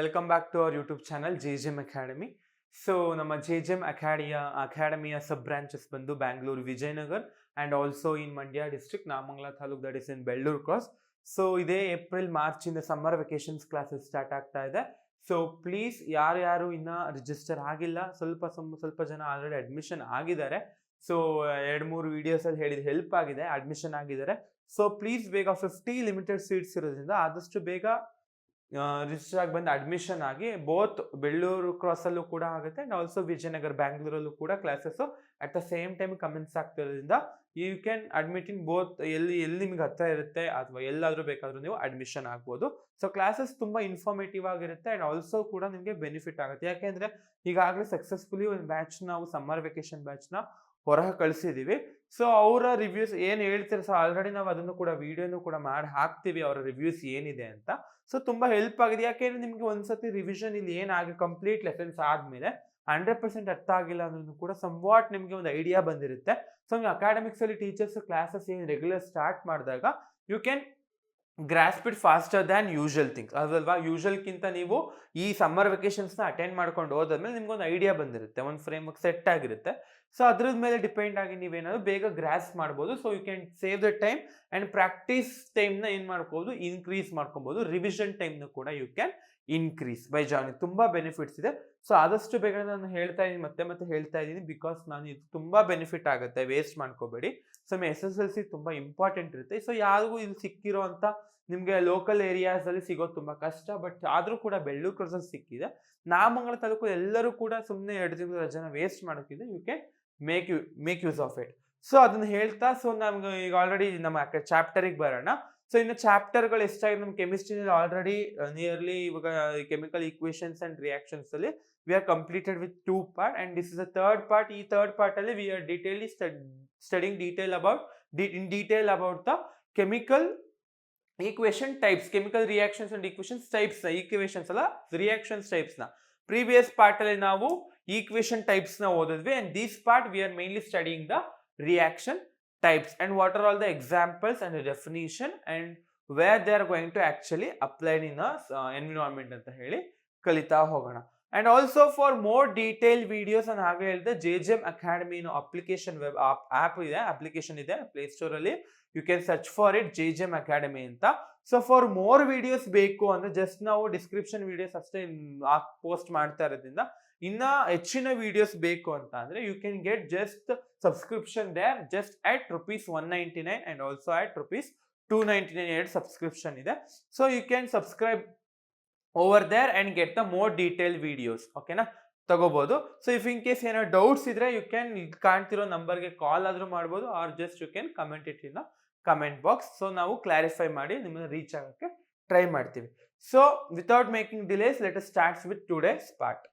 Welcome back to our YouTube channel JGM academy. So ನಮ್ಮ JGM ಅಕಾಡೆಮಿಯ sub branches ಬಂದು Bangalore, Vijayanagar and also in Mandya district, Namangala taluk, that is in Belluru cross. So ಇದೇ April March ಇಂದ summer vacations classes start ಆಗ್ತಾ ಇದೆ. So please ಯಾರು ಇನ್ನ register ಆಗಿಲ್ಲ, ಸ್ವಲ್ಪ ಜನ ಆಲ್ರೆಡಿ ಅಡ್ಮಿಷನ್ ಆಗಿದ್ದಾರೆ. ಸೊ 2-3 ವಿಡಿಯೋಸಲ್ಲಿ ಹೇಳಿದ ಹೆಲ್ಪ್ ಆಗಿದೆ, ಅಡ್ಮಿಷನ್ ಆಗಿದ್ದಾರೆ. ಸೊ ಪ್ಲೀಸ್ ಬೇಗ 50 ಲಿಮಿಟೆಡ್ ಸೀಟ್ಸ್ ಇರೋದ್ರಿಂದ ಆದಷ್ಟು ಬೇಗ ರಿಜಿಸ್ಟರ್ ಆಗಿ ಬಂದು ಅಡ್ಮಿಷನ್ ಆಗಿ. ಬೋತ್ ಬೆಳ್ಳೂರು ಕ್ರಾಸ್ ಅಲ್ಲೂ ಕೂಡ ಆಗುತ್ತೆ ಅಂಡ್ ಆಲ್ಸೋ ವಿಜಯನಗರ ಬ್ಯಾಂಗ್ಳೂರಲ್ಲೂ ಕೂಡ classes at the same time commence ಆಗ್ತಿರೋದ್ರಿಂದ you can admit in both. ಎಲ್ಲಿ ನಿಮ್ಗೆ ಹತ್ರ ಇರುತ್ತೆ ಅಥವಾ ಎಲ್ಲಾದ್ರೂ ಬೇಕಾದ್ರೂ ನೀವು ಅಡ್ಮಿಷನ್ ಆಗ್ಬೋದು. ಸೊ ಕ್ಲಾಸಸ್ ತುಂಬಾ ಇನ್ಫಾರ್ಮೇಟಿವ್ ಆಗಿರುತ್ತೆ ಅಂಡ್ ಆಲ್ಸೋ ಕೂಡ ನಿಮಗೆ ಬೆನಿಫಿಟ್ ಆಗುತ್ತೆ. ಯಾಕೆಂದ್ರೆ ಈಗಾಗಲೇ ಸಕ್ಸಸ್ಫುಲಿ ಒಂದು ಬ್ಯಾಚ್ ನಾವು ಸಮ್ಮರ್ ವೆಕೇಶನ್ ಬ್ಯಾಚ್ ನ ಹೊರಗೆ ಕಳಿಸಿದೀವಿ. ಸೊ ಅವರ ರಿವ್ಯೂಸ್ ಏನ್ ಹೇಳ್ತಾರೆ, ಸೊ ಆಲ್ರೆಡಿ ನಾವು ಅದನ್ನು ಕೂಡ ವಿಡಿಯೋನು ಕೂಡ ಮಾಡಿ ಹಾಕ್ತಿವಿ, ಅವರ ರಿವ್ಯೂಸ್ ಏನಿದೆ ಅಂತ. ಸೊ ತುಂಬಾ ಹೆಲ್ಪ್ ಆಗಿದೆ. ಯಾಕೆಂದ್ರೆ ನಿಮ್ಗೆ ಒಂದ್ಸತಿ ರಿವಿಷನ್ ಇಲ್ಲಿ ಏನಾಗಿ ಕಂಪ್ಲೀಟ್ ಲೆಸನ್ಸ್ ಆದ್ಮೇಲೆ 100% ಅರ್ಥ ಆಗಿಲ್ಲ ಅನ್ನೋದು ಕೂಡ ಸಂವಾಟ್ ನಿಮ್ಗೆ ಒಂದು ಐಡಿಯಾ ಬಂದಿರುತ್ತೆ. ಸೊ ನೀವು ಅಕಾಡೆಮಿಕ್ಸ್ ಅಲ್ಲಿ ಟೀಚರ್ಸ್ ಕ್ಲಾಸಸ್ ಏನು ರೆಗ್ಯುಲರ್ ಸ್ಟಾರ್ಟ್ ಮಾಡಿದಾಗ you can grasp it faster than usual things. ಅದಲ್ವಾ, ಯೂಶುವಲ್ಗಿಂತ ನೀವು ಈ ಸಮ್ಮರ್ ವೆಕೇಶನ್ಸ್ನ ಅಟೆಂಡ್ ಮಾಡ್ಕೊಂಡು ಹೋದ್ಮೇಲೆ ನಿಮ್ಗೆ ಒಂದು ಐಡಿಯಾ ಬಂದಿರುತ್ತೆ, ಒಂದು ಫ್ರೇಮ್ ವರ್ಕ್ ಸೆಟ್ ಆಗಿರುತ್ತೆ. ಸೊ ಅದ್ರದ ಮೇಲೆ ಡಿಪೆಂಡ್ ಆಗಿ ನೀವೇನಾದ್ರು ಬೇಗ ಗ್ರಾಸ್ ಮಾಡ್ಬೋದು. So you can save the time and practice ಟೈಮ್ನ ಏನು ಮಾಡ್ಕೋಬಹುದು, ಇನ್ಕ್ರೀಸ್ ಮಾಡ್ಕೊಬಹುದು. ರಿವಿಷನ್ ಟೈಮ್ನ ಕೂಡ you can increase by joining. ತುಂಬಾ ಬೆನಿಫಿಟ್ಸ್ ಇದೆ. ಸೊ ಆದಷ್ಟು ಬೇಗ ನಾನು ಹೇಳ್ತಾ ಇದ್ದೀನಿ, ಮತ್ತೆ ಹೇಳ್ತಾ ಇದ್ದೀನಿ, ಬಿಕಾಸ್ ನಾನು ಇದು ತುಂಬಾ ಬೆನಿಫಿಟ್ ಆಗುತ್ತೆ, ವೇಸ್ಟ್ ಮಾಡ್ಕೋಬೇಡಿ. ಸೊ SSLC ತುಂಬಾ ಇಂಪಾರ್ಟೆಂಟ್ ಇರುತ್ತೆ. ಸೊ ಯಾರಿಗೂ ಇಲ್ಲಿ ಸಿಕ್ಕಿರೋ ಅಂತ ನಿಮ್ಗೆ ಲೋಕಲ್ ಏರಿಯಾಸ್ ಅಲ್ಲಿ ಸಿಗೋದು ತುಂಬಾ ಕಷ್ಟ, ಬಟ್ ಆದ್ರೂ ಕೂಡ ಬೆಳ್ಳೂರು ಕ್ರಾಸಲ್ಲಿ ಸಿಕ್ಕಿದೆ. ನಾಮಂಗಲ ತಾಲೂಕು ಎಲ್ಲರೂ ಕೂಡ ಸುಮ್ಮನೆ 2 ತಿಂಗಳು ರಜೆನ ವೇಸ್ಟ್ ಮಾಡೋಕ್ಕಿದೆ. You can make use of it. So ಅದನ್ನ ಹೇಳ್ತಾ, ಸೊ ನಮ್ಗೆ ಈಗ ಆಲ್ರೆಡಿ ನಮ್ಮ ಚಾಪ್ಟರ್ಗೆ ಬರೋಣ. ಸೊ ಇನ್ನು ಚಾಪ್ಟರ್ಗಳು ಎಷ್ಟಾಗಿದೆ ನಮ್ಮ ಕೆಮಿಸ್ಟ್ರಿನಲ್ಲಿ ಆಲ್ರೆಡಿ ನಿಯರ್ಲಿ ಇವಾಗ ಕೆಮಿಕಲ್ ಈಕ್ವೇಷನ್ಸ್ ಅಂಡ್ ರಿಯಾಕ್ಷನ್ಸ್ ಅಲ್ಲಿ we are completed with 2 part and this is a third part. ಈ ಥರ್ಡ್ ಪಾರ್ಟ್ ಅಲ್ಲಿ we are studying in detail about the chemical equation types, chemical reactions and equations types ನ equations ಅಲ್ಲ, reactions types ನ previous part ಅಲ್ಲಿ ನಾವು equation types ನ ಓದಿದ್ವಿ and this part we are mainly studying the reaction types and what are all the examples and the definition and where they are going to actually apply in a environment ಅಂತ ಹೇಳಿ ಕಲಿತಾ ಹೋಗೋಣ. And also for more detailed videos ನಾನು ಹಾಗೆ ಹೇಳಿದೆ, JGM academy application web application ಇದೆ play store ಅಲ್ಲಿ. You can search for it JGM academy ಅಂತ. ಸೊ ಫಾರ್ ಮೋರ್ ವಿಡಿಯೋಸ್ ಬೇಕು ಅಂದ್ರೆ ಜಸ್ಟ್ ನಾವು ಡಿಸ್ಕ್ರಿಪ್ಷನ್ ವಿಡಿಯೋಸ್ ಅಷ್ಟೇ ಪೋಸ್ಟ್ ಮಾಡ್ತಾ ಇರೋದ್ರಿಂದ, ಇನ್ನ ಹೆಚ್ಚಿನ ವಿಡಿಯೋಸ್ ಬೇಕು ಅಂತ ಅಂದ್ರೆ you can get just subscription there just at ₹199 and also at ₹299 subscription ಇದೆ. So you can subscribe over there and get the more detail videos. ಓಕೆನಾ, ತಗೋಬಹುದು. ಸೊ ಇಫ್ ಇನ್ ಕೇಸ್ ಏನೋ ಡೌಟ್ಸ್ ಇದ್ರೆ ಯು ಕ್ಯಾನ್ ಕಾಣ್ತಿರೋ ನಂಬರ್ಗೆ call ಆದ್ರೂ ಮಾಡ್ಬೋದು, or just you can comment it in the comment box. So ನಾವು clarify ಮಾಡಿ ನಿಮ್ಮನ್ನ ರೀಚ್ ಆಗಕ್ಕೆ ಟ್ರೈ ಮಾಡ್ತೀವಿ. So without making delays let us start with today's part.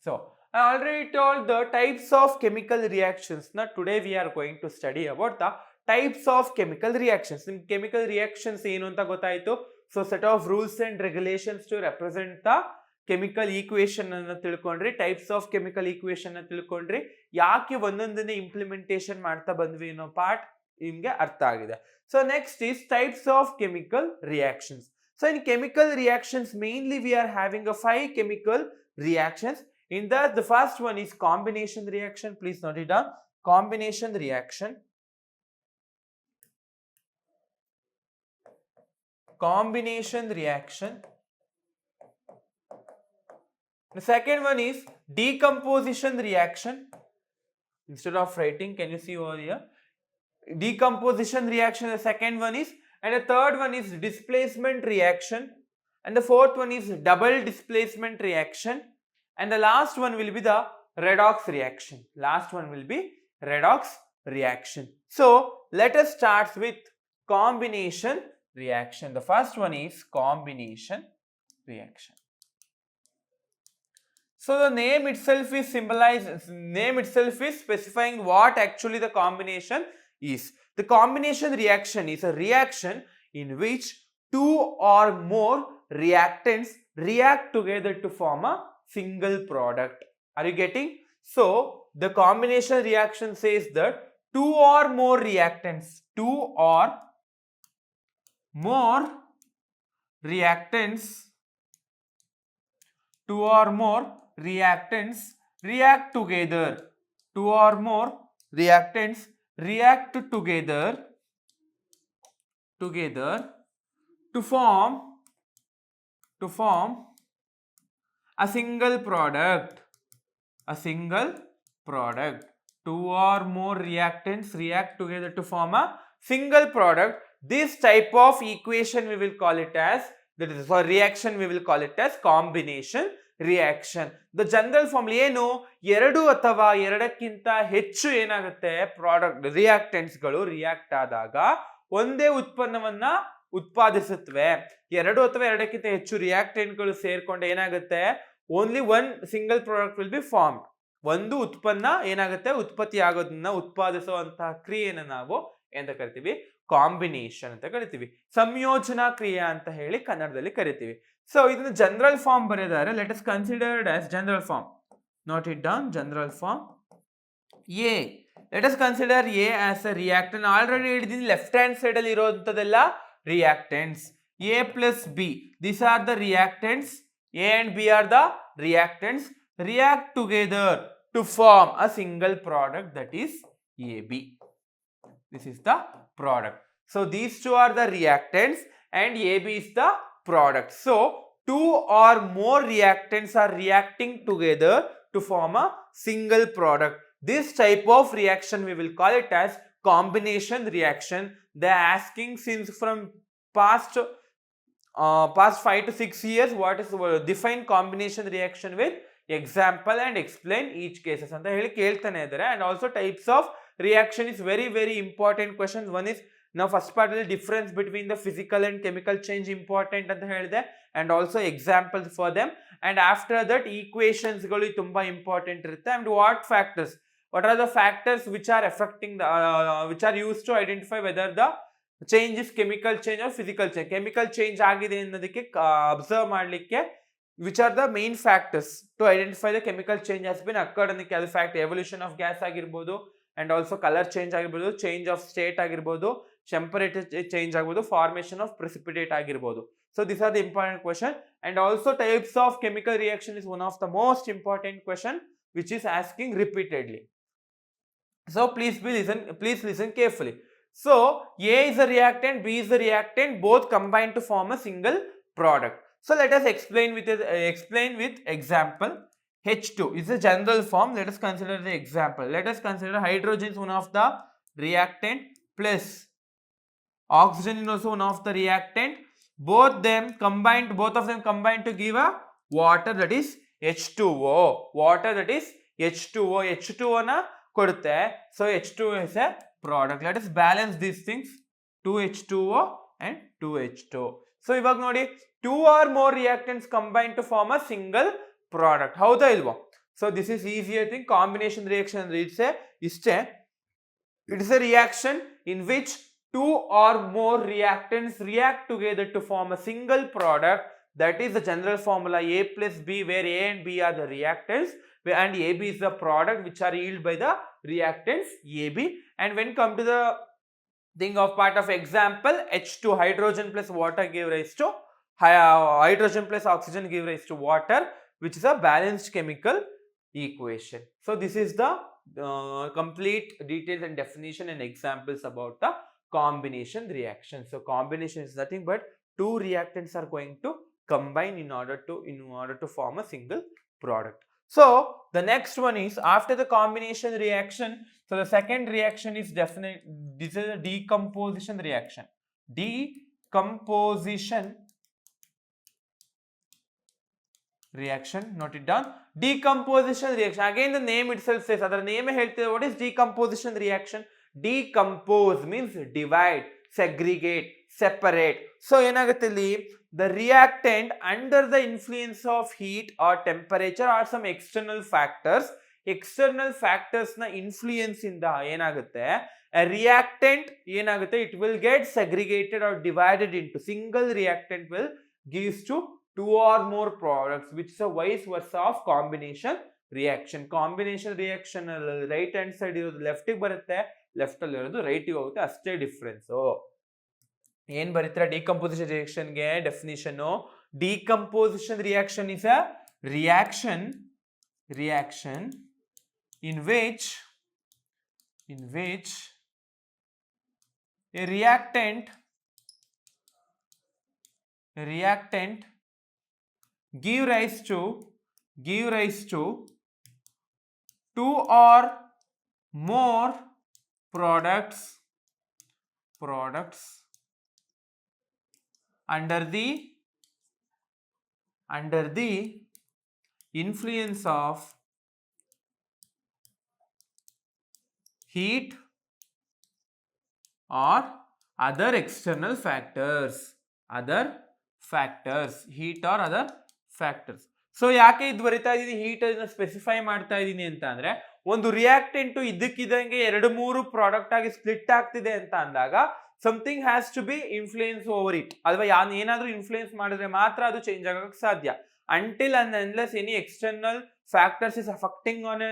So I already told the types of chemical reactions. Now today we are going to study about the types of chemical reactions. In chemical reactions ಏನು ಅಂತ ಗೊತ್ತಾಯ್ತು. So set of rules and regulations to represent the chemical equation ಅನ್ನ ತಿಳ್ಕೊಂಡ್ರಿ, types of chemical equation ಅನ್ನ ತಿಳ್ಕೊಂಡ್ರಿ, ಯಾಕೆ ಒಂದೊಂದನ್ನೇ implementation ಮಾಡ್ತಾ ಬಂದ್ವಿ ಅನ್ನೋ ಪಾರ್ಟ್ ನಿಮ್ಗೆ ಅರ್ಥ ಆಗಿದೆ. So next is types of chemical reactions. So in chemical reactions mainly we are having a 5 chemical reactions. In that the first one is combination reaction. Please note it down. Combination reaction. Combination reaction. The second one is decomposition reaction. Instead of writing, can you see over here? Decomposition reaction, the second one is, and the third one is displacement reaction, and the fourth one is double displacement reaction, and the last one will be the redox reaction. Last one will be redox reaction. So let us start with combination reaction. The first one is combination reaction. So the name itself is specifying what actually the combination is. The combination reaction is a reaction in which 2 or more reactants react together to form a single product. Are you getting? So the combination reaction says that 2 or more reactants two or more reactants react together. Two or more reactants react together to form a single product. A single product. Two or more reactants react together to form a single product. This type of equation we will call it as, that is for reaction we will call it as combination reaction. The general formula ಏನು, ಎರಡು ಅಥವಾ ಎರಡಕ್ಕಿಂತ ಹೆಚ್ಚು ಏನಾಗುತ್ತೆ product ರಿಯಾಕ್ಟೆಂಟ್ಸ್ಗಳು react ಆದಾಗ ಒಂದೇ ಉತ್ಪನ್ನವನ್ನ ಉತ್ಪಾದಿಸುತ್ತವೆ. ಎರಡು ಅಥವಾ ಎರಡಕ್ಕಿಂತ ಹೆಚ್ಚು ರಿಯಾಕ್ಟೆಂಟ್ಗಳು ಸೇರ್ಕೊಂಡು ಏನಾಗುತ್ತೆ, only one single product will be formed. ಒಂದು ಉತ್ಪನ್ನ ಏನಾಗುತ್ತೆ ಉತ್ಪತ್ತಿ ಆಗೋದನ್ನ ಉತ್ಪಾದಿಸುವಂತಹ ಕ್ರಿಯೆಯನ್ನು ನಾವು ಎಂತ ಕರಿತೀವಿ, ಕಾಂಬಿನೇಷನ್ ಅಂತ ಕರಿತೀವಿ. ಸಂಯೋಜನಾ ಕ್ರಿಯೆ ಅಂತ ಹೇಳಿ ಕನ್ನಡದಲ್ಲಿ ಕರಿತೀವಿ. ಸೊ ಇದನ್ನ ಜನರಲ್ ಫಾರ್ಮ್ ಬರೆದಾರೆ. Let us considered as general form. Note it down. General form A. Let us consider A as a reactant. Already ಹೇಳಿದೀನಿ ಲೆಫ್ಟ್ ಹ್ಯಾಂಡ್ ಸೈಡ್ ಅಲ್ಲಿ ಇರುವಂತದೆಲ್ಲ reactants. A plus B, these are the reactants. A and B are the reactants, react together to form a single product, that is AB. This is the product. So these two are the reactants and AB is the product. So two or more reactants are reacting together to form a single product. This type of reaction we will call it as combination reaction. They are asking since from past 5 to 6 years what is define combination reaction with example and explain each cases ಅಂತ ಹೇಳಿ ಕೇಳ್ತಾನೆ ಇದ್ದಾರೆ. and also types of reaction is very important questions. One is now first part ಅಲ್ಲಿ difference between the physical and chemical change important ಅಂತ ಹೇಳಿದೆ, and also examples for them, and after that equations ಗಳು ತುಂಬಾ important ಇರುತ್ತೆ, and what are the factors which are affecting the which are used to identify whether the change is chemical change or physical change. chemical change ಆಗಿದೆ ಅನ್ನೋದಕ್ಕೆ observe ಮಾಡಲಿಕ್ಕೆ which are the main factors to identify the chemical change has been occurred in the fact evolution of gas ಆಗಿರಬಹುದು, and also color change ಆಗಿರಬಹುದು, change of state ಆಗಿರಬಹುದು, temperature change ಆಗಿರಬಹುದು, formation of precipitate ಆಗಿರಬಹುದು. So these are the important question, and also types of chemical reaction is one of the most important question which is asking repeatedly. So please listen carefully. So A is a reactant, B is a reactant, both combine to form a single product. So let us explain with example. H2 is a general form. Let us consider the example. Let us consider hydrogen is one of the reactant plus oxygen is also one of the reactant. Both of them combine to give a water, that is H2O. Water, that is H2O. H2O na ಕೊಡುತ್ತೆ. So H2O is a product. Let us balance these things. 2H2O and 2H2O. So ಇವಾಗ ನೋಡಿ, two or more reactants combine to form a single product. ಹೌದಾ ಇಲ್ವಾ? So this is easier thing. Combination reaction ಅಂದ್ರೆ ಇಷ್ಟೇ. It is a reaction in which two or more reactants react together to form a single product. That is the general formula A plus B, where A and B are the reactants and AB is the product which are yielded by the reactants AB. And when come to the thing of part of example, H2 hydrogen plus water give rise to hydrogen plus oxygen give rise to water, which is a balanced chemical equation. So this is the complete details and definition and examples about the combination reaction. So combination is nothing but two reactants are going to combine in order to form a single product. So the next one is after the combination reaction. So the second reaction is this is a decomposition reaction. Decomposition reaction, note it down. Decomposition reaction, again the name itself says, other name ಹೇಳ್ತಿದೆ. What is decomposition reaction? Decompose means divide, segregate, separate. So ಏನಾಗುತ್ತೆ ಇಲ್ಲಿ, the reactant under the influence of heat or temperature or some external factors ನ influence ಇಂದ ಏನಾಗುತ್ತೆ, a reactant ಏನಾಗುತ್ತೆ, it will get segregated or divided into single reactant will gives to two or more products, which is a vice versa of combination reaction. Combination reaction right hand side ಇರೋದು left ಗೆ ಬರುತ್ತೆ, left ಅಲ್ಲಿ ಇರೋದು right ಗೆ ಹೋಗುತ್ತೆ, ಅಷ್ಟೇ difference. ಏನ್ ಬರೀತೀರಾ decomposition reaction ಗೆ definition? Decomposition reaction is a reaction in which a reactant give rise to two or more products under the influence of heat or other external factors. Heat or other factors. So ಯಾಕೆ ಇದು ಬರಿತಾ ಇದೀನಿ, heat ಅನ್ನು specify ಮಾಡ್ತಾ ಇದೀನಿ ಅಂತ ಅಂದ್ರೆ, ಒಂದು ರಿಯಾಕ್ಟೆಂಟ್ ಇದ್ದಕ್ಕಿದ್ದಂಗೆ 2-3 ಪ್ರಾಡಕ್ಟ್ ಆಗಿ ಸ್ಪ್ಲಿಟ್ ಆಗ್ತಿದೆ ಅಂತ ಅಂದಾಗ something has to be influence over it, ಅಥವಾ ಏನಾದ್ರೂ ಇನ್ಫ್ಲೂಯೆನ್ಸ್ ಮಾಡಿದ್ರೆ ಮಾತ್ರ ಅದು ಚೇಂಜ್ ಆಗಕ್ಕೆ ಸಾಧ್ಯ. until and unless any external factors is affecting on a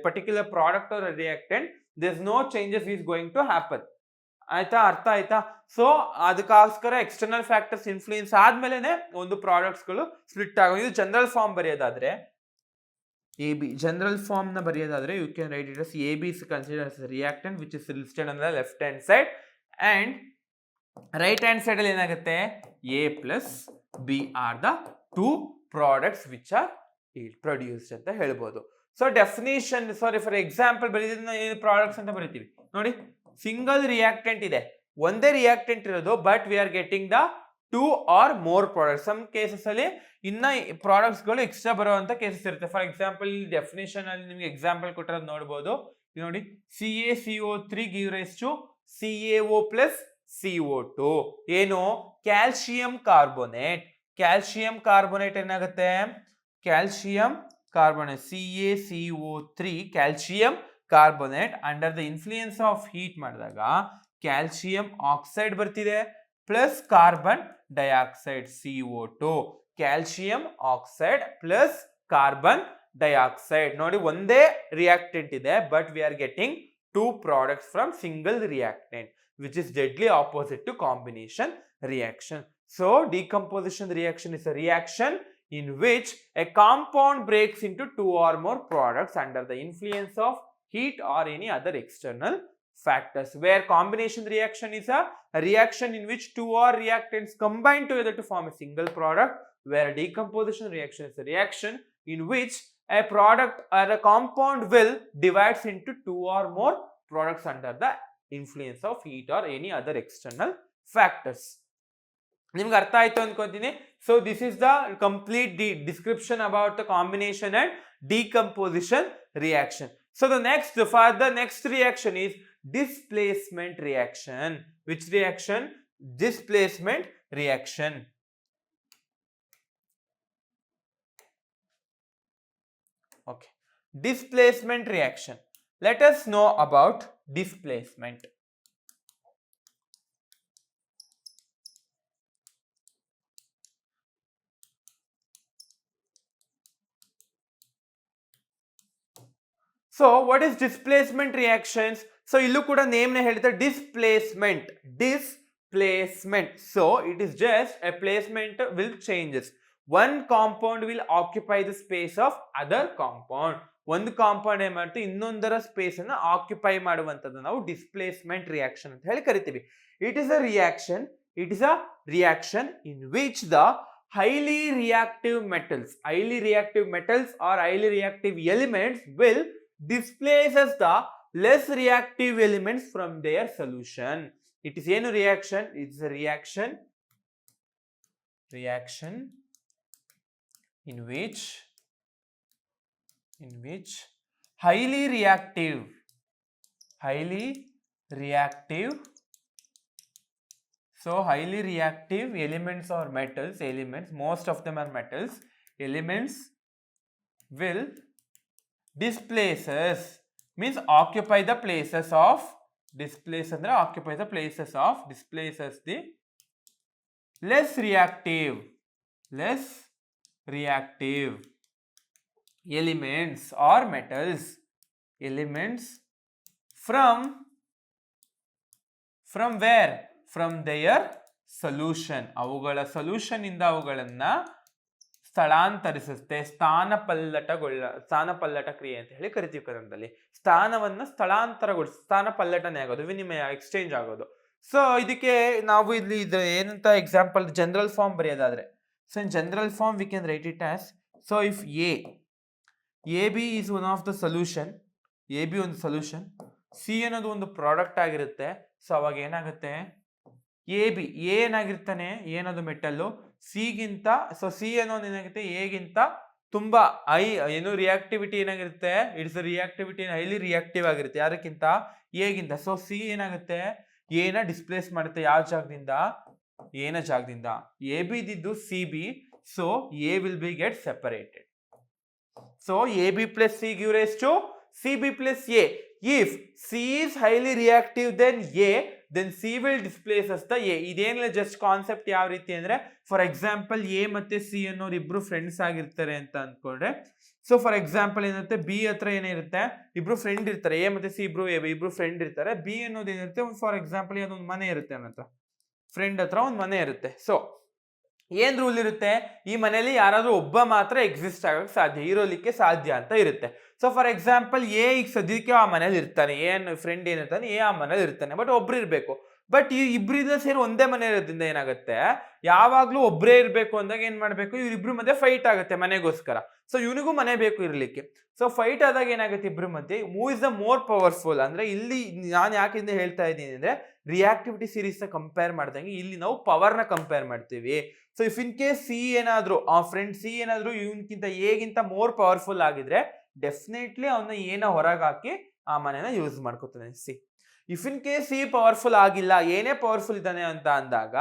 particular product or a reactant, there's no changes is going to happen. ಆಯ್ತಾ, ಅರ್ಥ ಆಯ್ತಾ? ಸೊ ಅದಕ್ಕೋಸ್ಕರ ಎಕ್ಸ್ಟರ್ನಲ್ ಫ್ಯಾಕ್ಟರ್ಸ್ ಇನ್ಫ್ಲೂಯೆನ್ಸ್ ಆದ್ಮೇಲೆ ಒಂದು ಪ್ರಾಡಕ್ಟ್ಸ್ ಗಳು ಸ್ಪ್ಲಿಟ್ ಆಗೋ. ಇದು ಜನರಲ್ ಫಾರ್ಮ್ ಬರೆಯೋದಾದ್ರೆ AB, ಜನರಲ್ ಫಾರ್ಮ್ ನ ಬರೆಯೋದಾದ್ರೆ you can write it as AB is considered as a reactant which is listed on the left hand side, and right hand side ಅಲ್ಲಿ ಏನಾಗುತ್ತೆ, A plus B are the two products which are produced ಅಂತ ಹೇಳ್ಬೋದು. So definition, sorry for example ಬರೀದಿನ ಏನು products ಅಂತ ಬರೀತೀವಿ ನೋಡಿ. Single reactant ಇದೆ, ಒಂದೇ ರಿಯಾಕ್ಟೆಂಟ್ ಇರೋದು, but we are getting the 2 or more products. Some cases ಅಲ್ಲಿ ಇನ್ನ ಪ್ರಾಡಕ್ಟ್ಸ್ ಗಳು ಎಕ್ಸ್ಟ್ರಾ ಬರುವಂತ ಕೇಸಸ್ ಇರುತ್ತೆ. ಫಾರ್ ಎಕ್ಸಾಂಪಲ್ ಡೆಫಿನೇಷನ್ ಅಲ್ಲಿ ನಿಮಗೆ ಎಕ್ಸಾಂಪಲ್ ಕೊಟ್ಟಿರೋದು ನೋಡಬಹುದು. ನೋಡಿ, CaCO3 give rise to CaO plus CO2. ಏನು, ಕ್ಯಾಲ್ಸಿಯಂ ಕಾರ್ಬೋನೇಟ್. ಕ್ಯಾಲ್ಸಿಯಂ ಕಾರ್ಬೋನೇಟ್ ಏನಾಗುತ್ತೆ, calcium carbonate CaCO3 calcium carbonate under the influence of heat ಮಾಡಿದಾಗ ಕ್ಯಾಲ್ಸಿಯಂ ಆಕ್ಸೈಡ್ ಬರ್ತಿದೆ plus carbon dioxide CO2. Calcium oxide plus carbon dioxide. ನೋಡಿ, ಒಂದೇ reactant ಇದೆ, but we are getting 2 products from single reactant, which is deadly opposite to combination reaction. So decomposition reaction is a reaction in which a compound breaks into 2 or more products under the influence of heat or any other external factors. Where combination reaction is a reaction in which 2 or reactants combine together to form a single product, where decomposition reaction is a reaction in which a product or a compound will divides into 2 or more products under the influence of heat or any other external factors. ನಿಮ್ಗೆ ಅರ್ಥ ಆಯ್ತು ಅನ್ಕೊಂತೀನಿ. So this is the complete description about the combination and decomposition reaction. So the next reaction is displacement reaction. Which reaction? Displacement reaction. Okay, displacement reaction. Let us know about displacement. So what is displacement reactions? So illu kuda name ne helta displacement. So it is just a placement will changes. One compound will occupy the space of other compound. ಒಂದು compound ಏನ್ ಮಾಡುತ್ತೆ, ಇನ್ನೊಂದರ space ಅನ್ನ occupy ಮಾಡುವಂತದ್ದು ನಾವು displacement reaction ಅಂತ ಹೇಳಿ ಕರಿತೀವಿ. It is a reaction in which the highly reactive metals or highly reactive elements will displaces the less reactive elements from their solution. It is a reaction. It is a reaction in which highly reactive so highly reactive elements or elements, most of them are metals, elements will displaces, means occupy the places of, displaces the less reactive elements or metals, elements from where? From their solution. ಅವುಗಳ solution ಇಂದ ಅವುಗಳನ್ನ ಸ್ಥಳಾಂತರಿಸುತ್ತೆ, ಸ್ಥಾನಪಲ್ಲಟ ಕ್ರಿಯೆ ಅಂತ ಹೇಳಿ ಕರಿತೀವಿ ಕನ್ನಡದಲ್ಲಿ. ಸ್ಥಾನವನ್ನ ಸ್ಥಾನಪಲ್ಲಟನೆ ಆಗೋದು, ವಿನಿಮಯ, ಎಕ್ಸ್ಚೇಂಜ್ ಆಗೋದು. ಸೊ ಇದಕ್ಕೆ ನಾವು ಇಲ್ಲಿ ಇದು ಏನಂತ ಎಕ್ಸಾಂಪಲ್ ಜನರಲ್ ಫಾರ್ಮ್ ಬರೆಯೋದಾದ್ರೆ, so in general form we can write it as, so if A B is one of the solution, A B ಒಂದು ಸೊಲ್ಯೂಷನ್, ಸಿ ಅನ್ನೋದು ಒಂದು ಪ್ರಾಡಕ್ಟ್ ಆಗಿರುತ್ತೆ. ಸೊ ಅವಾಗ ಏನಾಗುತ್ತೆ, ಎ ಬಿ ಏನಾಗಿರ್ತಾನೆ, ಏನದು ಮೆಟಲ್ಲು, ಸಿಗಿಂತ, ಸೊ ಸಿ ಅನ್ನೋದು ಏನಾಗುತ್ತೆ ಎಗಿಂತ ತುಂಬಾ ಏನು ರಿಯಾಕ್ಟಿವಿಟಿ ಏನಾಗಿರುತ್ತೆ, ಇಟ್ಸ್ ರಿಯಾಕ್ಟಿವಿಟಿ ಹೈಲಿ ರಿಯಾಕ್ಟಿವ್ ಆಗಿರುತ್ತೆ ಯಾರಕ್ಕಿಂತ, ಎಗಿಂತ. ಸೊ ಸಿ ಏನಾಗುತ್ತೆ, ಎನ ಡಿಸ್ಪ್ಲೇಸ್ ಮಾಡುತ್ತೆ ಯಾವ ಜಾಗದಿಂದ, ಎನ ಜಾಗದಿಂದ. ಎ ಬಿ ಇದ್ದಿದ್ದು C B, so A will be get separated. So A B plus C give rise to C B plus A. If C is highly reactive than A, then C will displace as the A. ಇದೇನಿಲ್ಲ, just concept ಯಾವ ರೀತಿ ಅಂದ್ರೆ, for example A ಮತ್ತೆ C ಅನ್ನೋರು ಇಬ್ರು friends ಆಗಿರ್ತಾರೆ ಅಂತ ಅನ್ಕೊಂಡ್ರೆ, ಸೊ ಫಾರ್ ಎಕ್ಸಾಂಪಲ್ ಏನಿರುತ್ತೆ, ಬಿ ಹತ್ರ ಏನಿರುತ್ತೆ, ಇಬ್ರು ಫ್ರೆಂಡ್ ಇರ್ತಾರೆ, ಎ ಮತ್ತೆ ಸಿ ಇಬ್ರು ಫ್ರೆಂಡ್ ಇರ್ತಾರೆ. ಬಿ ಅನ್ನೋದು ಏನಿರುತ್ತೆ, ಫಾರ್ ಎಕ್ಸಾಂಪಲ್ ಅದೊಂದು ಮನೆ ಇರುತ್ತೆ, ಅವನ ಹತ್ರ ಫ್ರೆಂಡ್ ಹತ್ರ ಒಂದು ಮನೆ ಇರುತ್ತೆ. ಸೊ ಏನ್ ರೂಲ್ ಇರುತ್ತೆ, ಈ ಮನೆಯಲ್ಲಿ ಯಾರಾದ್ರೂ ಒಬ್ಬ ಮಾತ್ರ ಎಕ್ಸಿಸ್ಟ್ ಆಗಕ್ಕೆ ಸಾಧ್ಯ, ಇರೋಲಿಕ್ಕೆ ಸಾಧ್ಯ ಅಂತ ಇರುತ್ತೆ. ಸೊ ಫಾರ್ ಎಕ್ಸಾಂಪಲ್ ಎ ಈಗ ಸದ್ಯಕ್ಕೆ ಆ ಮನೇಲಿ ಇರ್ತಾನೆ, ಏನ್ ಫ್ರೆಂಡ್ ಏನಿರ್ತಾನೆ ಎ ಆ ಮನೇಲಿ ಇರ್ತಾನೆ, ಬಟ್ ಒಬ್ರು ಇರ್ಬೇಕು. ಬಟ್ ಈ ಇಬ್ರಿಂದ ಸೇರಿ ಒಂದೇ ಮನೆ ಇರೋದ್ರಿಂದ ಏನಾಗುತ್ತೆ, ಯಾವಾಗ್ಲೂ ಒಬ್ಬರೇ ಇರ್ಬೇಕು ಅಂದಾಗ ಏನ್ ಮಾಡ್ಬೇಕು, ಇವ್ರಿಬ್ರು ಮಧ್ಯೆ ಫೈಟ್ ಆಗುತ್ತೆ ಮನೆಗೋಸ್ಕರ. ಸೊ ಇವನಿಗೂ ಮನೆ ಬೇಕು ಇರ್ಲಿಕ್ಕೆ. ಸೊ ಫೈಟ್ ಆದಾಗ ಏನಾಗುತ್ತೆ ಇಬ್ರು ಮಧ್ಯೆ, who is the more powerful. ಅಂದ್ರೆ ಇಲ್ಲಿ ನಾನು ಯಾಕಿಂದ ಹೇಳ್ತಾ ಇದ್ದೀನಿ ಅಂದ್ರೆ, ರಿಯಾಕ್ಟಿವಿಟಿ ಸೀರೀಸ್ ನ ಕಂಪೇರ್ ಮಾಡ್ದಂಗೆ ಇಲ್ಲಿ ನಾವು ಪವರ್ ನ ಕಂಪೇರ್ ಮಾಡ್ತೀವಿ. So if in case C ಏನಾದ್ರು, ಆ ಫ್ರೆಂಡ್ ಸಿ ಏನಾದ್ರು ಇವನ್ಕಿಂತ ಎಗಿಂತ ಮೋರ್ ಪವರ್ಫುಲ್ ಆಗಿದ್ರೆ, ಡೆಫಿನೆಟ್ಲಿ ಅವನ್ನ ಏನ ಹೊರಗೆ ಹಾಕಿ ಆ ಮನೆನ ಯೂಸ್ ಮಾಡ್ಕೋತಾನೆ C. If in case C powerful ಆಗಿಲ್ಲ, ಏನೇ ಪವರ್ಫುಲ್ ಇದ್ದಾನೆ ಅಂತ ಅಂದಾಗ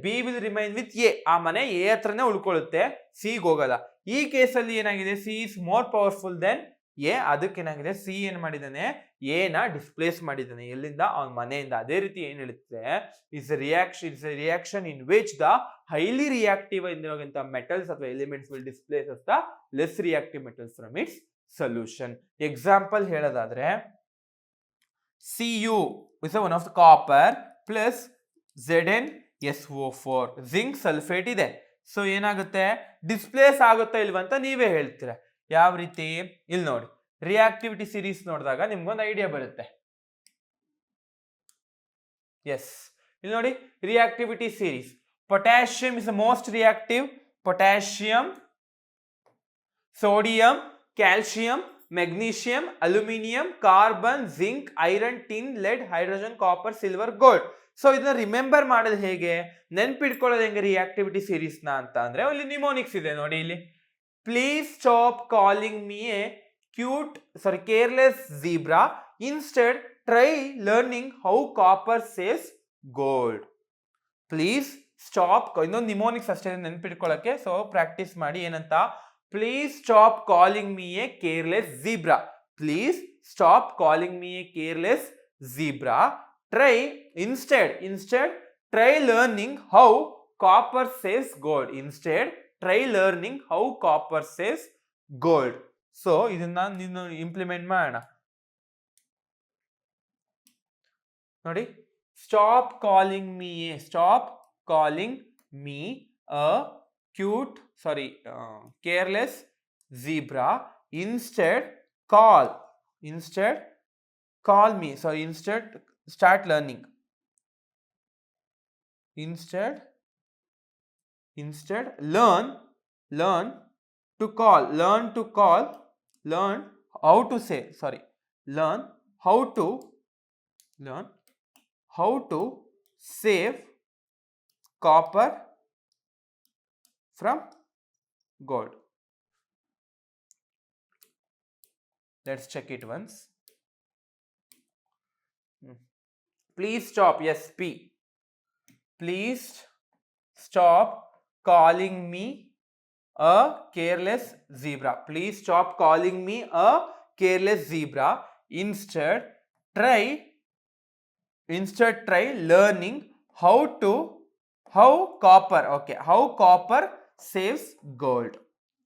B will remain with A, ಆ ಮನೆ ಎ ಹತ್ರನೇ ಉಳ್ಕೊಳ್ಳುತ್ತೆ, ಸಿಗ್ ಹೋಗಲ್ಲ. ಈ ಕೇಸಲ್ಲಿ ಏನಾಗಿದೆ, C is more powerful then A, ಅದಕ್ಕೇನಾಗಿದೆ ಸಿ ಏನ್ ಮಾಡಿದಾನೆ, ಎನ ಡಿಸ್ಪ್ಲೇಸ್ ಮಾಡಿದ್ದಾನೆ, ಎಲ್ಲಿಂದ, ಅವನ ಮನೆಯಿಂದ. ಅದೇ ರೀತಿ ಏನ್ ಹೇಳುತ್ತೆ, is reaction in which the highly reactive ಇಂದಿರುವಂತ ಮೆಟಲ್ಸ್ ಅಥವಾ elements will displace as the less reactive metals from its solution. Example ಹೇಳೋದಾದ್ರೆ, Cu is one of the copper plus ZnSO4, zinc sulphate ಇದೆ. ಸೊ ಏನಾಗುತ್ತೆ, ಡಿಸ್ಪ್ಲೇಸ್ ಆಗುತ್ತಾ ಇಲ್ವಂತ ನೀವೇ ಹೇಳ್ತೀರಾ. ಯಾವ ರೀತಿ, ಇಲ್ಲಿ ನೋಡಿ, ರಿಯಾಕ್ಟಿವಿಟಿ ಸೀರೀಸ್ ನೋಡಿದಾಗ ನಿಮ್ಗೊಂದು ಐಡಿಯಾ ಬರುತ್ತೆ. ಎಸ್, ಇಲ್ಲಿ ನೋಡಿ, reactivity series, potassium is the most reactive, potassium, sodium, calcium, magnesium, aluminium, carbon, zinc, iron, tin, lead, hydrogen, copper, silver, gold. So ಇದನ್ನ ರಿಮೆಂಬರ್ ಮಾಡೋದು ಹೇಗೆ, ನೆನ್ಪಿಟ್ಕೊಳ್ಳೋದು ಹೆಂಗೆ ರಿಯಾಕ್ಟಿವಿಟಿ ಸೀರೀಸ್ ನ ಅಂತ ಅಂದ್ರೆ, ಇಲ್ಲಿ ನಿಮೋನಿಕ್ಸ್ ಇದೆ ನೋಡಿ. ಇಲ್ಲಿ please stop calling me A careless zebra, instead try learning how copper saves gold. Please stop, ಇನ್ನೊಂದು ನಿಮೋನಿಕ್ಸ್ ಅಷ್ಟೇ ನೆನ್ಪಿಟ್ಕೊಳ್ಳೋಕೆ. ಸೊ ಪ್ರಾಕ್ಟೀಸ್ ಮಾಡಿ. ಏನಂತ, please stop calling me a careless zebra. Please stop calling me a careless zebra. Try instead try learning how copper saves gold. Instead try learning how copper saves gold. So ಇದನ್ನ ನೀನು implement ಮಾಡೋಣ ನೋಡಿ. Stop calling me a careless zebra. Instead call me, instead start learning. Instead learn to call, learn how to say, learn how to save copper from gold. Let's check it once. Please stop, yes, P. Please stop calling me a careless zebra. Please stop calling me a careless zebra. Instead try learning how copper saves gold.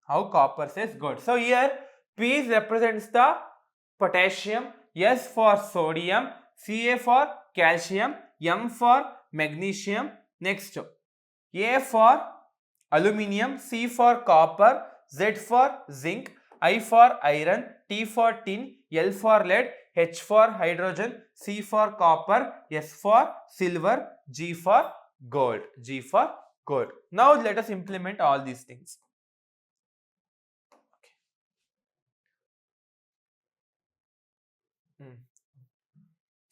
How copper saves gold. So here P represents the potassium, S for sodium, Ca for calcium, M for magnesium, next A for aluminum, C for copper, Z for zinc, I for iron, T for tin, L for lead, H for hydrogen, C for copper, S for silver, G for gold. G for gold. Now let us implement all these things.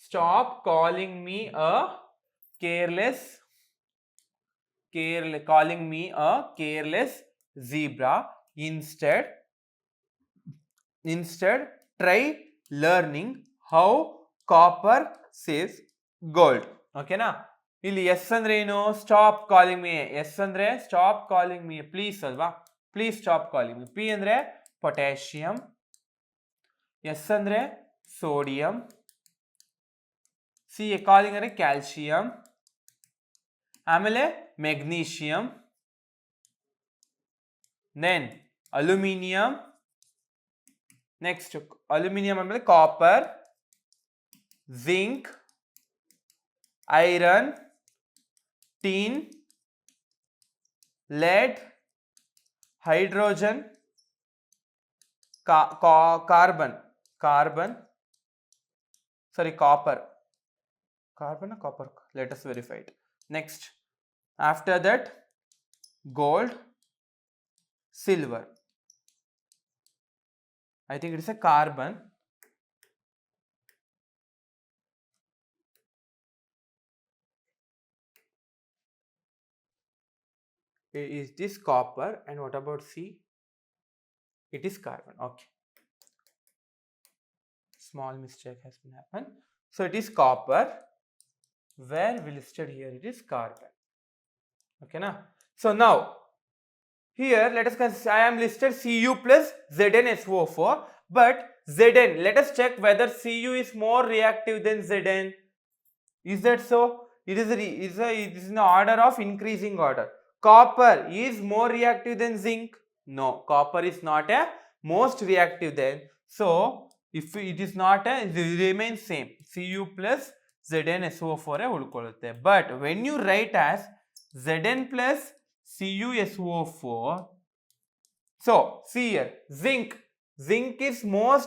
Stop calling me a careless zebra. Instead try learning how copper says gold. Okay na? ಇಲ್ಲಿ S ಅಂದ್ರೆ ಏನು? Stop calling me. S ಅಂದ್ರೆ stop calling me, please ಅಲ್ವಾ? Please stop calling me. P ಅಂದ್ರೆ potassium, S ಅಂದ್ರೆ sodium, C calling ಅಂದ್ರೆ calcium, ಆಮೇಲೆ magnesium, then aluminium, next aluminium ಆಮೇಲೆ copper, zinc, iron, tin, lead, hydrogen, carbon, sorry, copper or copper, let us verify it. Next, after that, gold, silver, I think it is a carbon, is this copper, and what about C? It is carbon. Okay, small mistake has been happened. So it is copper, where we listed here it is carbon. Okay na? So now here let us consider, I am listed Cu plus ZnSO4, but Zn, let us check whether Cu is more reactive than Zn. Is that so? It is in the order of increasing order. Copper is more reactive than zinc? No, copper is not a most reactive then. So if it is not a, it remains same. Cu plus ZnSO4 ಉಳ್ಕೊಳ್ಳುತ್ತೆ. But when you write as Zn plus CuSO4, so see here, zinc is more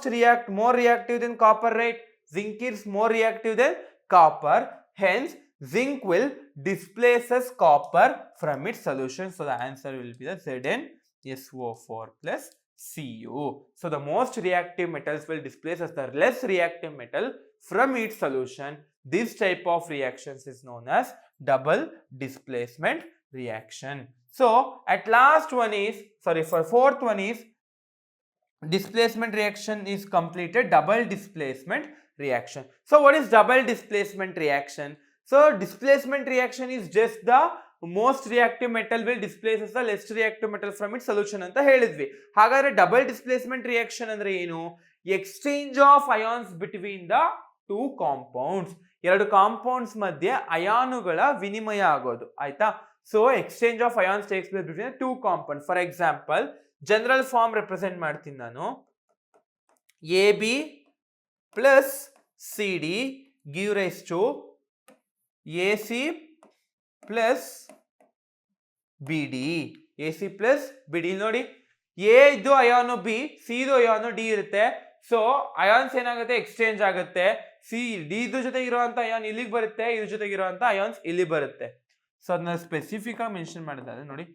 reactive than copper, right? Zinc is more reactive than copper, hence zinc will displaces copper from its solution. So the answer will be the ZnSO4 plus Cu. So the most reactive metals will displace as the less reactive metal from its solution. This type of reactions is known as double displacement reaction. So at last one is, sorry, for fourth one is displacement reaction is completed, double displacement reaction. So what is double displacement reaction? So displacement reaction is just the most reactive metal will displaces the less reactive metal from its solution ಅಂತ ಹೇಳಿದ್ವಿ. ಹಾಗಾದ್ರೆ double displacement reaction ಅಂದ್ರೆ ಏನು? Exchange of ions between the two compounds, ಎರಡು compounds ಮಧ್ಯೆ ಅಯಾನುಗಳ ವಿನಿಮಯ ಆಗೋದು, ಆಯ್ತಾ? So exchange of ions takes place between two compounds. For example general form represent ಮಾಡ್ತೀನಿ ನಾನು. AB plus CD give rise to AC plus BD. AC plus BD ನೋಡಿ, A ಇದು ಅಯಾನು B, C ಇದು ಅಯಾನು D ಇರುತ್ತೆ. ಸೊ ಅಯಾನ್ಸ್ ಏನಾಗುತ್ತೆ? Exchange ಆಗುತ್ತೆ. C D ಇದ್ರ ಜೊತೆ ಇರುವಂತ ಅಯಾನ್ ಇಲ್ಲಿಗೆ ಬರುತ್ತೆ, ಇದ್ರ ಜೊತೆಗೆ ಇರುವಂತ ಅಯಾನ್ಸ್ ಇಲ್ಲಿ ಬರುತ್ತೆ. ಸೊ ಅದನ್ನ ಸ್ಪೆಸಿಫಿಕ್ ಆಗಿ ಮೆನ್ಷನ್ ಮಾಡಿದ್ದಾರೆ ನೋಡಿ.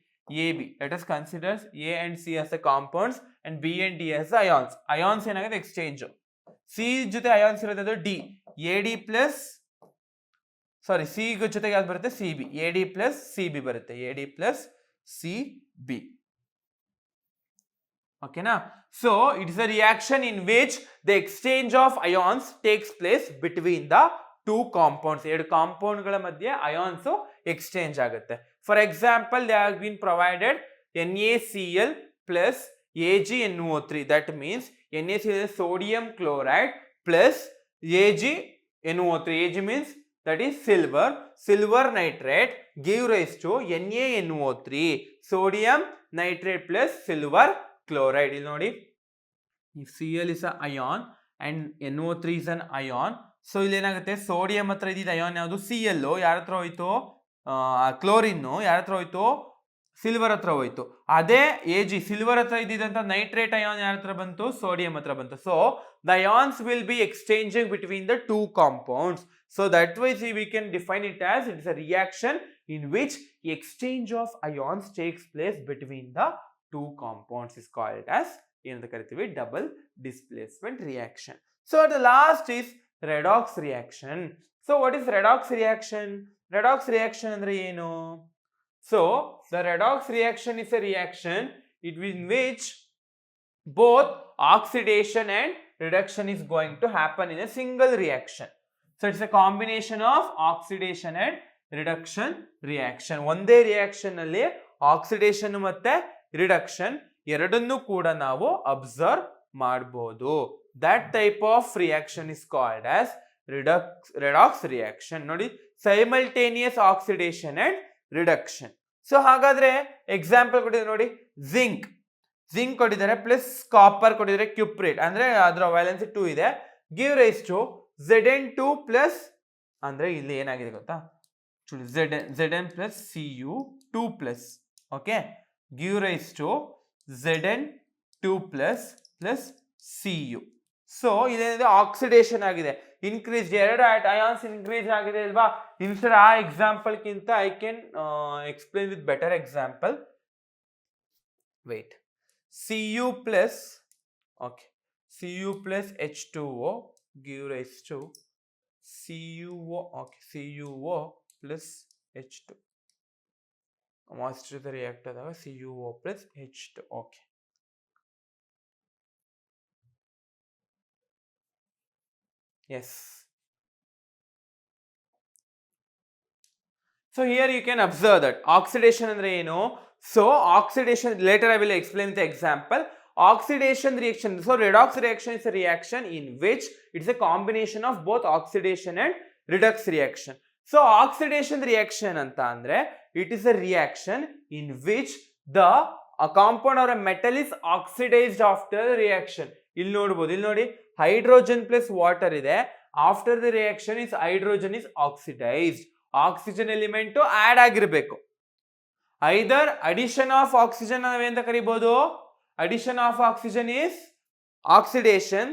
AB, let us consider A and C as the compounds and B and D as the ions. Ions ಏನಾಗುತ್ತೆ? ಎಕ್ಸ್ಚೇಂಜ್. C ಜೊತೆ ಅಯಾನ್ಸ್ ಇರೋದು D, AD ಪ್ಲಸ್, ಸಾರಿ, C ಜೊತೆಗೆ ಯಾವ್ದು ಬರುತ್ತೆ? CB. AD ಪ್ಲಸ್ CB ಬರುತ್ತೆ, AD ಪ್ಲಸ್ CB. ಓಕೆನಾ? So it is a reaction in which the exchange of ions takes place between the two compounds. ಎರಡು ಕಾಂಪೌಂಡ್ಗಳ ಮಧ್ಯೆ ions exchange ಆಗುತ್ತೆ. For example, they have been provided NaCl plus AgNO3. that means NaCl is sodium chloride plus AgNO3. Ag means that is silver nitrate give rise to NaNO3, sodium nitrate plus silver chloride. ಇಲ್ಲಿ ನೋಡಿ, if Cl is an ion and NO3 is an ion, so ಇಲ್ಲಿ ಏನಾಗುತ್ತೆ? Sodium ಹತ್ರ ಇದ್ದಿದ್ದ ion ಯಾವುದು? Cl. ಯಾರ ಹತ್ರ ಹೋಯ್ತು? ಕ್ಲೋರಿನ್. ಯಾರ ಹತ್ರ ಹೋಯ್ತು? ಸಿಲ್ವರ್ ಹತ್ರ ಹೋಯ್ತು. ಅದೇ Ag ಸಿಲ್ವರ್ ಹತ್ರ ಇದ್ದಿದ್ದಂತ ನೈಟ್ರೇಟ್ ಅಯಾನ್ ಯಾರ ಹತ್ರ ಬಂತು? ಸೋಡಿಯಂ ಹತ್ರ ಬಂತು. So the ions will be exchanging between the two compounds. So that way we can define it as it is a reaction in which exchange of ions takes place between the two compounds is called as ಏನಂತ ಕರಿತೀವಿ? Double displacement reaction. So the last is redox reaction. So what is redox reaction? Redox reaction ಅಂದ್ರೆ ಏನು? So the redox reaction is a reaction in which both oxidation and reduction is going to happen in a single reaction. So it's a combination of oxidation and reduction reaction. ಒಂದೇ reaction ಅಲ್ಲಿ oxidation ಮತ್ತೆ reduction ಎರಡನ್ನೂ ಕೂಡ ನಾವು observe ಮಾಡಬಹುದು. that type of reaction is called as redox reaction. ನೋಡಿ, simultaneous oxidation and reduction. So ಹಾಗಾದ್ರೆ example ಕೊಟ್ಟಿದ್ದಾರೆ ನೋಡಿ, ಜಿಂಕ್ ಕೊಟ್ಟಿದ್ದಾರೆ ಪ್ಲಸ್ ಕಾಪರ್ ಕೊಟ್ಟಿದ್ದಾರೆ ಕ್ಯುಪ್ರೇಟ್ ಅಂದ್ರೆ ಅದರ ವ್ಯಾಲೆನ್ಸಿ 2 ಇದೆ. Give rise to Zn2 plus ಅಂದ್ರೆ ಇಲ್ಲಿ ಏನಾಗಿದೆ ಗೊತ್ತಾ? Zn plus Cu2 plus. Okay, give rise to Zn2 plus Cu. So ಇದೇನಿದೆ? ಆಕ್ಸಿಡೇಷನ್ ಆಗಿದೆ, ಇನ್ಕ್ರೀಸ್, ಎರಡು ಅಯಾನ್ಸ್ ಇನ್ಕ್ರೀಸ್ ಆಗಿದೆ ಅಲ್ವಾ? ಇನ್ಸ್ಟೆಡ್ ಆ ಎಕ್ಸಾಂಪಲ್ ಗಿಂತ I can explain with better example. Wait, Cu plus, okay, Cu plus H2O give rise to CuO, okay, CuO plus H2. Moisture react ಆದಾಗ CuO plus H2, okay. Yes. So here you can observe that oxidation andre eno. So oxidation, later I will explain the example. Oxidation reaction. So redox reaction is a reaction in which it is a combination of both oxidation and redox reaction. So oxidation reaction anta andre it is a reaction in which a compound or a metal is oxidized after the reaction. ಇಲ್ಲಿ ನೋಡಬಹುದು, ಇಲ್ಲಿ ನೋಡಿ, hydrogen plus water ಇದೆ. After the reaction is hydrogen is oxidised. Oxygen element add ಆಗಿರಬೇಕು. Either addition of oxygen ನಾವೇಂತ ಕರಿಬಹುದು? Addition of oxygen is oxidation,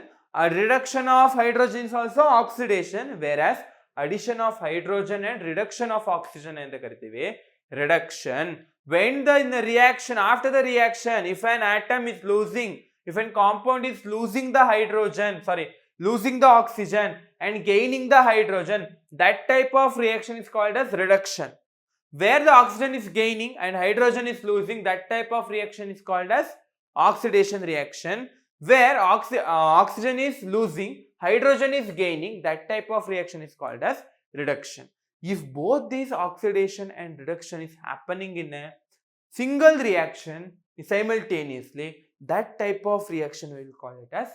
reduction of hydrogen is also oxidation, whereas addition of hydrogen and reduction of oxygen ಅಂತ ಕರಿತೀವಿ reduction. When in the reaction, after the reaction, if an atom is losing, if a compound is losing the hydrogen, losing the oxygen and gaining the hydrogen, that type of reaction is called as reduction. Where the oxygen is gaining and hydrogen is losing, that type of reaction is called as oxidation reaction. Where oxygen is losing, hydrogen is gaining, that type of reaction is called as reduction. If both these oxidation and reduction is happening in a single reaction simultaneously, that type of reaction we will call it as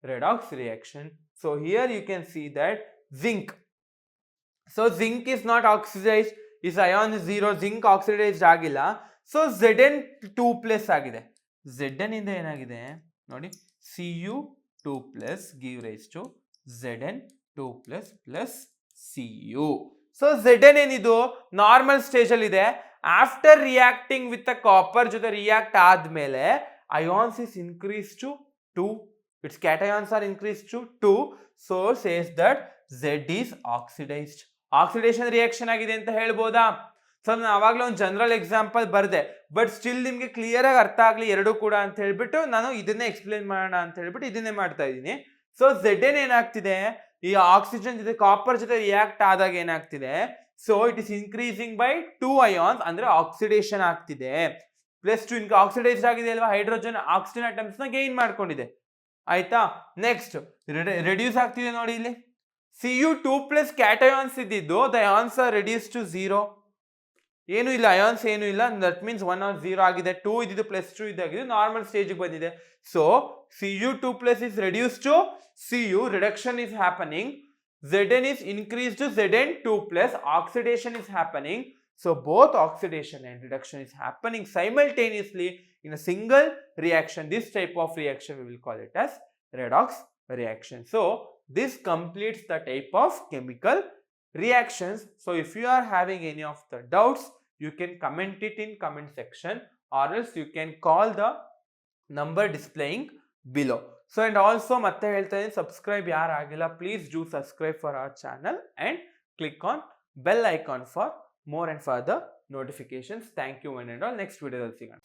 redox reaction. So here you can see that zinc. So zinc is not oxidized, its ion is 0, zinc oxidized agilla. So Zn2 plus agide. Zn inda enagide ನೋಡಿ, Cu2 plus give rise to Zn2 plus Cu. So Zn ಏನಿದು normal stage ಅಲ್ಲಿ ಇದೆ. After reacting with a copper ಜೊತೆ react ಆದ್ಮೇಲೆ ions is increased to 2, its cations are increased to 2, so says that Z is oxidized. Oxidation reaction ಆಗಿದೆ ಅಂತ ಹೇಳ್ಬೋದಾ? So ನಾನು ಆವಾಗಲೇ ಒಂದು ಜನರಲ್ ಎಕ್ಸಾಂಪಲ್ ಬರ್ದೆ, ಬಟ್ ಸ್ಟಿಲ್ ನಿಮಗೆ ಕ್ಲಿಯರ್ ಆಗಿ ಅರ್ಥ ಆಗಲಿ ಎರಡು ಕೂಡ ಅಂತ ಹೇಳ್ಬಿಟ್ಟು ನಾನು ಇದನ್ನೇ ಎಕ್ಸ್ಪ್ಲೇನ್ ಮಾಡೋಣ ಅಂತ ಹೇಳ್ಬಿಟ್ಟು ಇದನ್ನೇ ಮಾಡ್ತಾ ಇದ್ದೀನಿ. ಸೊ Zn ಏನಾಗ್ತಿದೆ, ಈ ಆಕ್ಸಿಜನ್ ಜೊತೆ ಕಾಪರ್ ಜೊತೆ ರಿಯಾಕ್ಟ್ ಆದಾಗ ಏನಾಗ್ತಿದೆ, so it is increasing by 2 ions, ಅಂದ್ರೆ ಆಕ್ಸಿಡೇಷನ್ ಆಗ್ತಿದೆ. ಪ್ಲಸ್ 2 ಆಕ್ಸಿಡೈಸ್ಡ್ ಆಗಿದೆ ಅಲ್ವಾ, ಹೈಡ್ರೋಜನ್ ಆಕ್ಸಿಜನ್ ಅಟಮ್ಸ್ ನ ಗೈನ್ ಮಾಡ್ಕೊಂಡಿದೆ. ಆಯ್ತಾ? ನೆಕ್ಸ್ಟ್ ರೆಡ್ಯೂಸ್ ಆಗ್ತಿದೆ ನೋಡಿ ಇಲ್ಲಿ, Cu2 ಪ್ಲಸ್ ಕ್ಯಾಟಯಾನ್ಸ್ ಇದ್ದಿದ್ದು the ions are reduce to 0. ಏನು ಇಲ್ಲ, ಅಯಾನ್ಸ್ ಏನು ಇಲ್ಲ, ದಟ್ ಮೀನ್ಸ್ 1 ಆರ್ 0 ಆಗಿದೆ. 2 ಇದ್ದಿದ್ದು ಪ್ಲಸ್ 2 ಇದಾಗಿದೆ, ನಾರ್ಮಲ್ ಸ್ಟೇಜ್ ಬಂದಿದೆ. So Cu2 plus is reduced to Cu, reduction is happening. Zn is increased to Zn2 plus, oxidation is happening. So both oxidation and reduction is happening simultaneously in a single reaction. This type of reaction we will call it as redox reaction. So this completes the type of chemical reactions. So if you are having any of the doubts, you can comment it in comment section, or else you can call the number displaying below. So and also ಮತ್ತೆ ಹೇಳ್ತಾ ಇದ್ದೀನಿ, subscribe ಯಾರು ಆಗಿಲ್ಲ, please do subscribe for our channel and click on bell icon for more and further notifications. Thank you one and all. Next video ಸಿಗೋಣ.